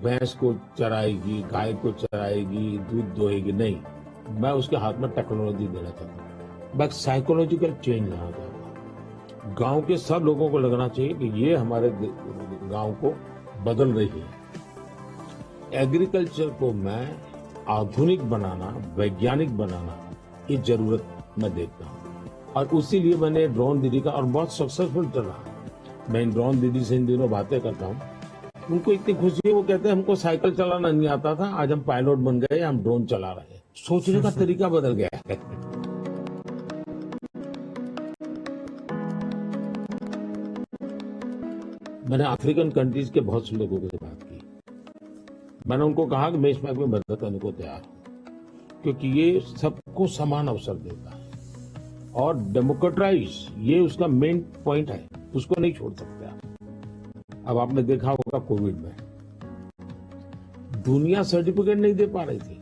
भैंस को चराएगी, गाय को चराएगी, दूध दोहेगी, नहीं। मैं उसके हाथ में टेक्नोलॉजी देना चाहता हूँ। बस साइकोलॉजिकल चेंज लाना चाहता हूँ। गांव के सब लोगों को लगना चाहिए कि ये हमारे गांव को बदल रही है। एग्रीकल्चर को मैं आधुनिक बनाना, वैज्ञानिक बनाना, ये जरूरत मैं देखता हूँ। और उसी लिए मैंने ड्रोन दीदी का, और बहुत सक्सेसफुल चला। मैं इन ड्रोन दीदी से इन दिनों बातें करता हूँ, उनको इतनी खुशी है, वो कहते हैं हमको साइकिल चलाना नहीं आता था, आज हम पायलट बन गए, हम ड्रोन चला रहे हैं। सोचने का तरीका बदल गया है। मैंने अफ्रीकन कंट्रीज के बहुत से लोगों से बात की। मैंने उनको कहा कि मैं इसमें आपकी मदद करने को तैयार हूं, क्योंकि ये सबको समान अवसर देता है और डेमोक्रेटाइज, ये उसका मेन पॉइंट है, उसको नहीं छोड़ सकते आप। अब आपने देखा होगा कोविड में दुनिया सर्टिफिकेट नहीं दे पा रही थी।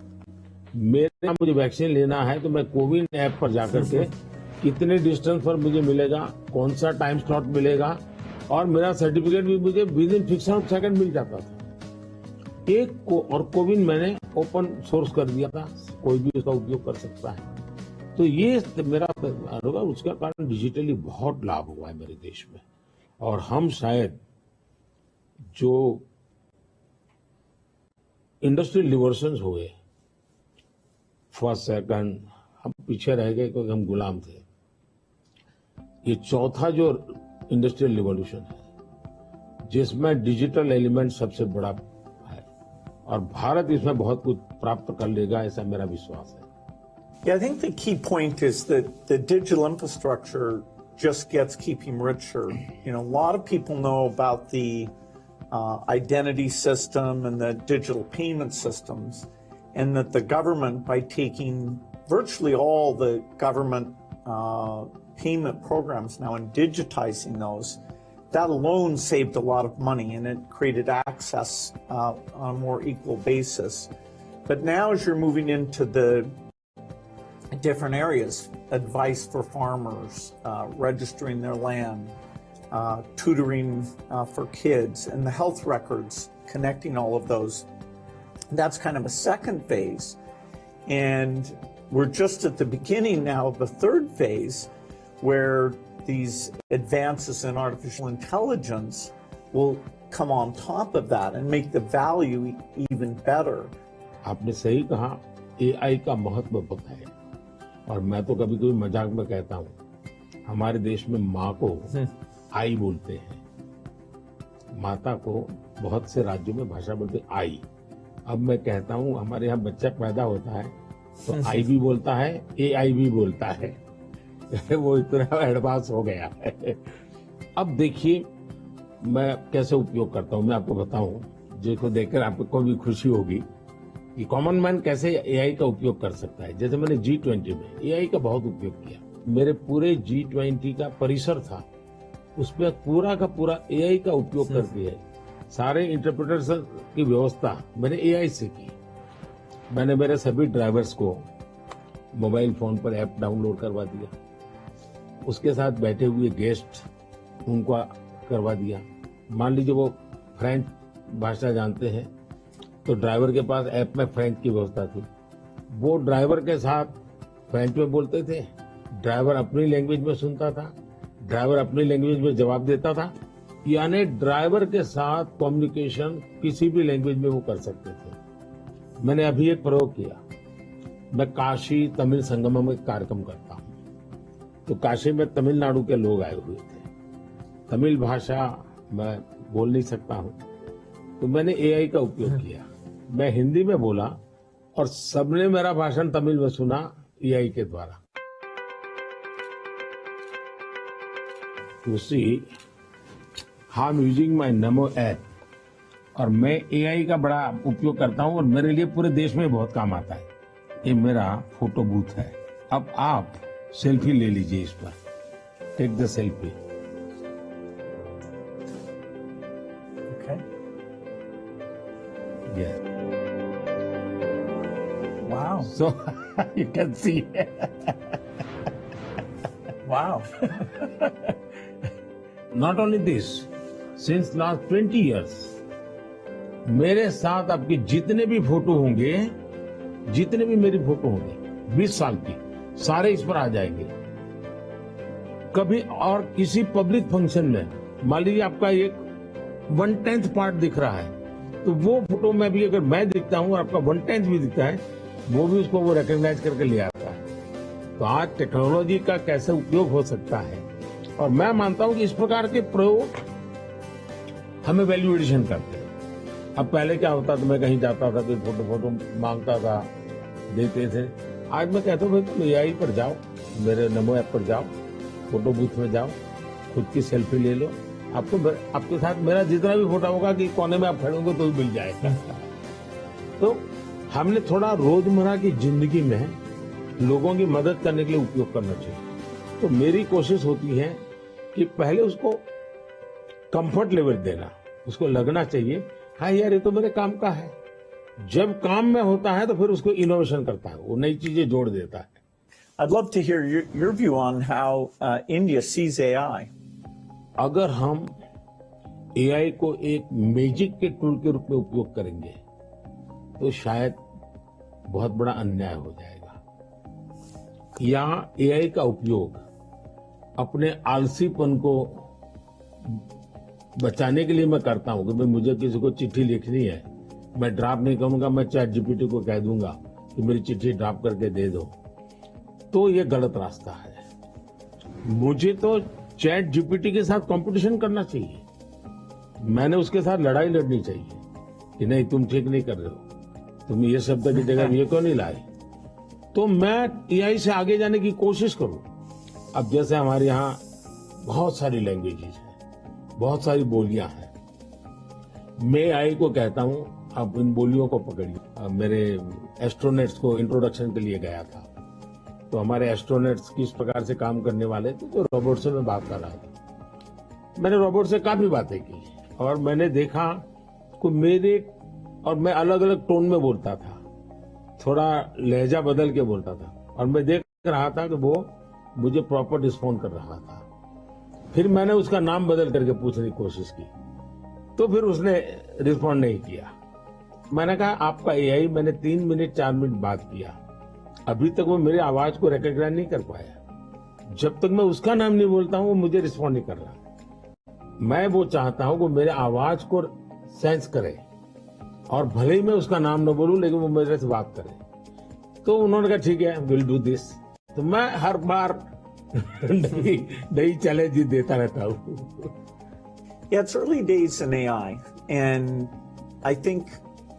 मेरे मुझे वैक्सीन लेना है तो मैं कोविन ऐप पर जाकर के कितने डिस्टेंस पर मुझे मिलेगा, कौन सा टाइम स्लॉट मिलेगा, और मेरा सर्टिफिकेट भी मुझे विद इन फिक्स सेकंड मिल जाता था। और कोविन मैंने ओपन सोर्स कर दिया था, कोई भी उसका उपयोग कर सकता है। तो ये मेरा होगा, उसका कारण डिजिटली बहुत लाभ हुआ है मेरे देश में। और हम शायद जो इंडस्ट्रियल रिवॉल्यूशंस हुए, फर्स्ट सेकंड, हम पीछे रह गए क्योंकि हम गुलाम थे। ये चौथा जो इंडस्ट्रियल रिवॉल्यूशन है, जिसमें डिजिटल एलिमेंट सबसे बड़ा है, और भारत इसमें बहुत कुछ प्राप्त कर लेगा, ऐसा मेरा विश्वास है। Yeah, I think the key point is that the digital infrastructure just gets keeping richer. You know, a lot of people know about the identity system and the digital payment systems, and that the government, by taking virtually all the government payment programs now and digitizing those, that alone saved a lot of money, and it created access on a more equal basis. But now as you're moving into the different areas, advice for farmers, registering their land, tutoring for kids, and the health records, connecting all of those. That's kind of a second phase. And we're just at the beginning now of the third phase, where these advances in artificial intelligence will come on top of that and make the value even better. आपने सही कहा, AI का महत्व बहुत है। और मैं तो कभी कभी मजाक में कहता हूँ, हमारे देश में माँ को आई बोलते हैं, माता को बहुत से राज्यों में भाषा बोलते हैं आई। अब मैं कहता हूँ हमारे यहाँ बच्चा पैदा होता है तो आई भी बोलता है, AI भी बोलता है। वो इतना एडवांस हो गया है। अब देखिए मैं कैसे उपयोग करता हूँ, मैं आपको बताऊं, जिसको देखकर आपको भी खुशी होगी कि कॉमन मैन कैसे AI का उपयोग कर सकता है। जैसे मैंने G20 में AI का बहुत उपयोग किया। मेरे पूरे G20 का परिसर था, उसमें पूरा का पूरा AI का उपयोग करके है। सारे इंटरप्रिटेशन की व्यवस्था मैंने AI से की। मैंने मेरे सभी ड्राइवर्स को मोबाइल फोन पर ऐप डाउनलोड करवा दिया, उसके साथ बैठे हुए गेस्ट उनको करवा दिया। मान लीजिए वो फ्रेंच भाषा जानते हैं तो ड्राइवर के पास ऐप में फ्रेंच की व्यवस्था थी, वो ड्राइवर के साथ फ्रेंच में बोलते थे, ड्राइवर अपनी लैंग्वेज में सुनता था, ड्राइवर अपनी लैंग्वेज में जवाब देता था। यानी ड्राइवर के साथ कम्युनिकेशन किसी भी लैंग्वेज में वो कर सकते थे। मैंने अभी एक प्रयोग किया, मैं काशी तमिल संगम में कार्यक्रम करता हूँ, तो काशी में तमिलनाडु के लोग आए हुए थे, तमिल भाषा मैं बोल नहीं सकता हूँ, तो मैंने AI का उपयोग किया। मैं हिंदी में बोला और सबने मेरा भाषण तमिल में सुना AI के द्वारा। You see, I'm using my NaMo app, और मैं AI का बड़ा उपयोग करता हूं और मेरे लिए पूरे देश में बहुत काम आता है। ये मेरा फोटो बूथ है। अब आप सेल्फी ले लीजिए इस पर, take the selfie. Yeah. Wow. So you can see. Wow. Not only this, since last 20 years, मेरे साथ आपके जितने भी फोटो होंगे, जितने भी मेरी फोटो होंगी 20 साल की, सारे इस पर आ जाएंगे। कभी और किसी पब्लिक फंक्शन में मान लीजिए आपका एक 1/10 पार्ट दिख रहा है, तो वो फोटो में भी अगर मैं दिखता हूं और आपका 1/10 भी दिखता है, वो भी उसको वो रिकॉग्नाइज करके ले आता है। तो आज टेक्नोलॉजी का कैसे उपयोग हो सकता है, और मैं मानता हूं कि इस प्रकार के प्रयोग हमें वैल्यू एडिशन करते हैं। अब पहले क्या होता था, मैं कहीं जाता था तो फोटो मांगता था, देते थे। आज मैं कहता हूँ भाई तुम AI पर जाओ, मेरे नमो ऐप पर जाओ, फोटो बूथ में जाओ, खुद की सेल्फी ले लो, आपको आपके साथ मेरा जितना भी फोटो होगा कि कोने में आप खड़े होंगे तो भी मिल जाएगा। तो हमने थोड़ा रोजमर्रा की जिंदगी में लोगों की मदद करने के लिए उपयोग करना चाहिए। तो मेरी कोशिश होती है कि पहले उसको कंफर्ट लेवल देना, उसको लगना चाहिए हाँ यार ये तो मेरे काम का है। जब काम में होता है तो फिर उसको इनोवेशन करता है, वो नई चीजें जोड़ देता है। I'd love to hear your view on how India sees AI. अगर हम AI को एक मैजिक के टूल के रूप में उपयोग करेंगे तो शायद बहुत बड़ा अन्याय हो जाएगा। या AI का उपयोग अपने आलसीपन को बचाने के लिए मैं करता हूं कि भाई मुझे किसी को चिट्ठी लिखनी है, मैं ड्राफ्ट नहीं करूंगा, मैं ChatGPT को कह दूंगा कि मेरी चिट्ठी ड्राफ्ट करके दे दो, तो ये गलत रास्ता है। मुझे तो ChatGPT के साथ कंपटीशन करना चाहिए, मैंने उसके साथ लड़ाई लड़नी चाहिए कि नहीं तुम ठीक नहीं कर रहे हो, तुम ये शब्द की जगह ये क्यों नहीं लाए। तो मैं AI से आगे जाने की कोशिश करूं। अब जैसे हमारे यहाँ बहुत सारी लैंग्वेजेस हैं, बहुत सारी बोलियां हैं, मैं AI को कहता हूं आप इन बोलियों को पकड़िए। मेरे एस्ट्रोनॉट्स को इंट्रोडक्शन के लिए गया था, तो हमारे एस्ट्रोनॉट्स किस प्रकार से काम करने वाले थे, तो रोबोट से मैं बात कर रहा था। मैंने रोबोट से काफी बातें की और मैंने देखा कि मेरे और मैं अलग अलग टोन में बोलता था, थोड़ा लहजा बदल के बोलता था, और मैं देख रहा था कि वो मुझे प्रॉपर रिस्पॉन्ड कर रहा था। फिर मैंने उसका नाम बदल करके पूछने की कोशिश की, तो फिर उसने रिस्पॉन्ड नहीं किया। मैंने कहा आपका AI, मैंने 3 मिनट 4 मिनट बात किया, अभी तक वो मेरी आवाज को रिकॉग्नाइज नहीं कर पाया। जब तक मैं उसका नाम नहीं बोलता हूं वो मुझे रिस्पॉन्ड नहीं कर रहा। मैं वो चाहता हूं कि मेरे आवाज को सेंस करे, और भले ही मैं उसका नाम न बोलूं लेकिन वो मेरे से बात करे। तो उन्होंने कहा ठीक है, विल डू दिस। तो मैं हर बार नई चैलेंज देता रहता हूं। Yeah, it's early days in AI, and I think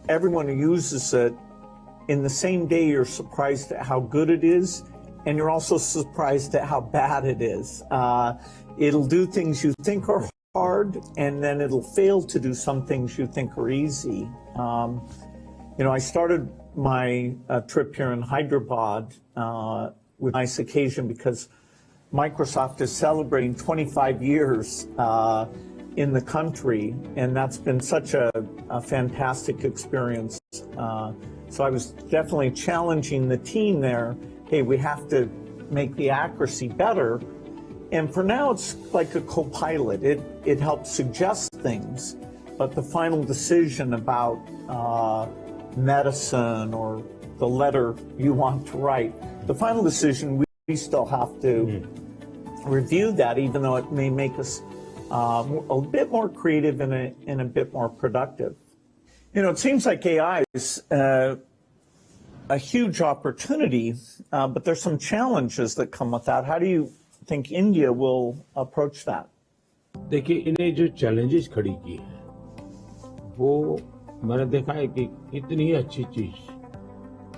everyone who uses it, in the same day you're surprised at how good it is, and you're also surprised at how bad it is. It'll do things you think are hard, and then it'll fail to do some things you think are easy. I started my trip here in Hyderabad with a nice occasion because Microsoft is celebrating 25 years in the country, and that's been such a fantastic experience. So I was definitely challenging the team there. Hey, we have to make the accuracy better. And for now, it's like a co-pilot. It helps suggest things, but the final decision about medicine or the letter you want to write, the final decision, we still have to review that, even though it may make us a bit more creative and a bit more productive. It seems like AI is a huge opportunity, but there's some challenges that come with that. How do you think India will approach that? देखिए, इन्हें जो challenges खड़ी की है वो मैंने देखा है कि इतनी अच्छी चीज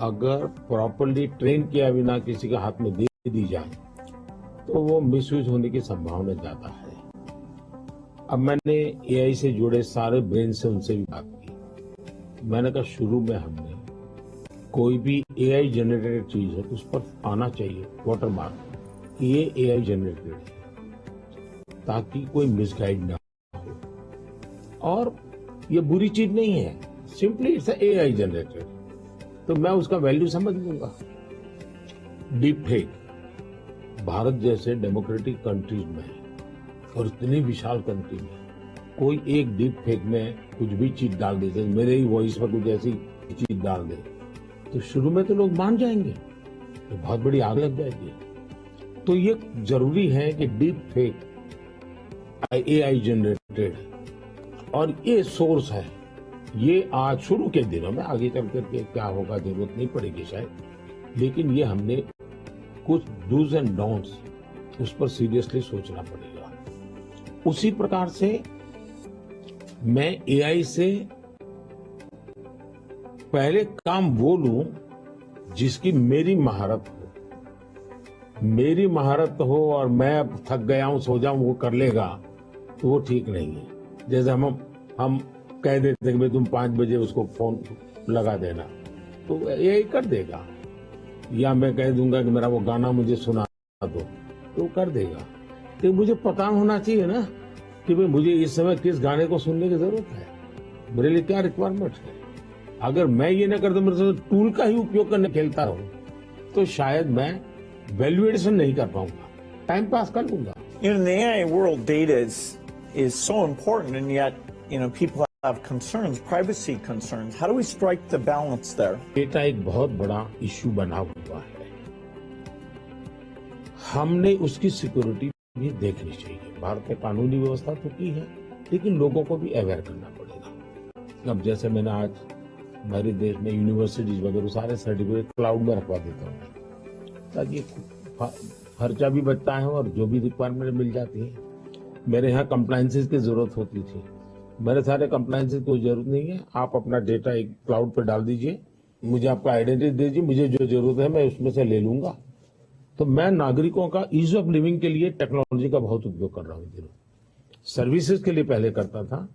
अगर प्रॉपर्ली ट्रेन किया बिना किसी के हाथ में दे दी जाए तो वो मिसयूज होने की संभावना ज्यादा है। अब मैंने AI से जुड़े सारे ब्रेन से उनसे भी बात की। मैंने कहा शुरू में हमने कोई भी AI जनरेटेड चीज है तो उस पर आना चाहिए वाटरमार्क कि ये AI जनरेटेड है, ताकि कोई मिसगाइड ना हो। और ये बुरी चीज नहीं है, सिंपली इट्स AI जनरेटेड, तो मैं उसका वैल्यू समझ लूंगा। डीप फेक भारत जैसे डेमोक्रेटिक कंट्रीज में और इतनी विशाल कंट्री में कोई एक डीप फेक में कुछ भी चीज डाल दे, जैसे मेरे ही वॉइस पर कुछ ऐसी चीज डाल दे, तो शुरू में तो लोग मान जाएंगे, तो बहुत बड़ी आग लग जाएगी। तो ये जरूरी है कि डीप फेक AI जनरेटेड, और ये सोर्स है, ये आज शुरू के दिनों में, आगे चल करके क्या होगा जरूरत नहीं पड़ेगी शायद, लेकिन ये हमने कुछ डूज एंड डोंट्स उस पर सीरियसली सोचना पड़ेगा। उसी प्रकार से मैं AI से पहले काम वो लूं जिसकी मेरी महारत हो। मेरी महारत हो और मैं अब थक गया हूं, सो जाऊं, वो कर लेगा, तो वो ठीक नहीं है। जैसे हम कह देते हैं कि भाई तुम 5 बजे उसको फोन लगा देना, तो यही कर देगा। या मैं कह दूंगा कि मेरा वो गाना मुझे सुना दो, तो वो कर देगा। तो मुझे पता होना चाहिए ना कि भाई मुझे इस समय किस गाने को सुनने की जरूरत है, मेरे लिए क्या रिक्वायरमेंट है। अगर मैं ये ना करता, मेरे से टूल का ही उपयोग करने खेलता रहूं, तो शायद मैं वैल्यूएशन नहीं कर पाऊंगा, टाइम पास कर लूंगा। In the AI world, data is so important, and yet, people have concerns, privacy concerns. How do we strike the balance there? Data एक बहुत बड़ा इश्यू बना हुआ है, हमने उसकी सिक्योरिटी भी देखनी चाहिए। भारत में कानूनी व्यवस्था तो की है, लेकिन लोगों को भी अवेयर करना पड़ेगा। अब जैसे मैंने आज हमारे देश में यूनिवर्सिटीज वगैरह सारे सर्टिफिकेट क्लाउड में रखवा देता हूँ, ताकि खर्चा भी बचता है और जो भी रिक्वायरमेंट मिल जाती है। मेरे यहाँ कंप्लायंसेस की जरूरत होती थी, मेरे सारे कंप्लायंसेस कोई जरूरत नहीं है, आप अपना डेटा एक क्लाउड पर डाल दीजिए, मुझे आपका आइडेंटिटी दीजिए, मुझे जो जरूरत है मैं उसमें से ले लूंगा। तो मैं नागरिकों का ईज ऑफ लिविंग के लिए टेक्नोलॉजी का बहुत उपयोग कर रहा हूँ। सर्विसेज के लिए पहले करता था,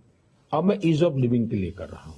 अब मैं ईज ऑफ लिविंग के लिए कर रहा हूँ।